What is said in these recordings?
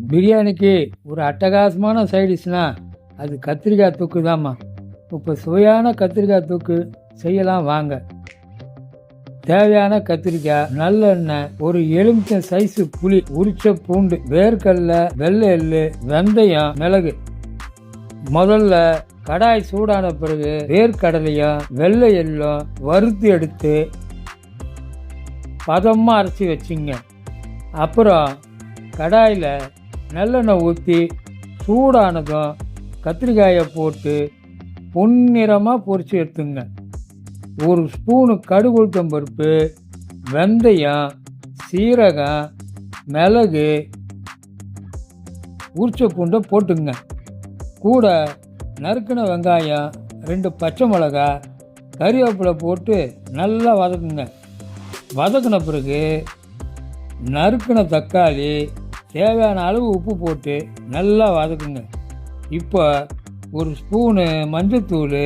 பிரியாணிக்கு ஒரு அட்டகாசமான சைடிஷ்னா அது கத்திரிக்காய் தொக்கு தாம்மா. இப்போ சுவையான கத்திரிக்காய் தொக்கு செய்யலாம் வாங்க. தேவையான கத்திரிக்காய், நல்லெண்ணெய், ஒரு எலுமிச்சம் சைஸு புளி, உரிச்ச பூண்டு, வேர்க்கடலை, வெள்ளை எள்ளு, வெந்தயம், மிளகு. முதல்ல கடாய் சூடான பிறகு வேர்க்கடலையும் வெள்ளை எள்ளும் வறுத்து எடுத்து பதமாக அரைச்சி வச்சுங்க. அப்புறம் கடாயில் நல்லெண்ணெய் ஊற்றி சூடானதும் கத்திரிக்காயை போட்டு பொன்னிறமாக பொரித்து எடுத்துங்க. ஒரு ஸ்பூனு கடுகு உளுத்தம் பருப்பு, வெந்தயம், சீரகம், மிளகு, உரிச்ச பூண்டை போட்டுங்க. கூட நறுக்கின வெங்காயம், 2 பச்சை மிளகா, கறிவேப்பிலை போட்டு நல்லா வதக்குங்க. வதக்கின பிறகு நறுக்கின தக்காளி, தேவையான அளவு உப்பு போட்டு நல்லா வதக்குங்க. இப்போ ஒரு ஸ்பூனு மஞ்சத்தூள்,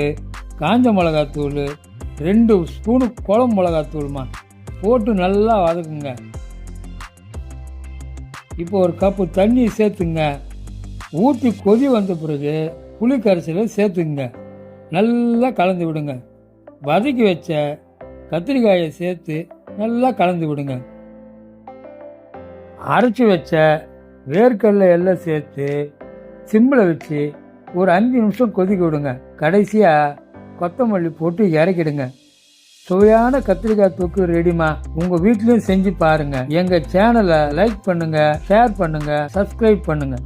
காஞ்ச மிளகாத்தூள், 2 ஸ்பூனு குழம்பு மிளகாத்தூள்மா போட்டு நல்லா வதக்குங்க. இப்போ ஒரு கப்பு தண்ணி சேர்த்துங்க. ஊற்றி கொதி வந்த பிறகு புளி கரைசலை சேர்த்துங்க. நல்லா கலந்து விடுங்க. வதக்கி வச்ச கத்திரிக்காயை சேர்த்து நல்லா கலந்து விடுங்க. அரைச்சி வச்ச வேர்க்கடலை எல்லாம் சேர்த்து சிம்மில் வச்சு ஒரு 5 நிமிஷம் கொதிக்க விடுங்க. கடைசியாக கொத்தமல்லி போட்டு இறக்கிடுங்க. சுவையான கத்திரிக்காய் தொக்கு ரெடிமா. உங்கள் வீட்லேயும் செஞ்சு பாருங்கள். எங்கள் சேனலை லைக் பண்ணுங்கள், ஷேர் பண்ணுங்கள், சப்ஸ்கிரைப் பண்ணுங்கள்.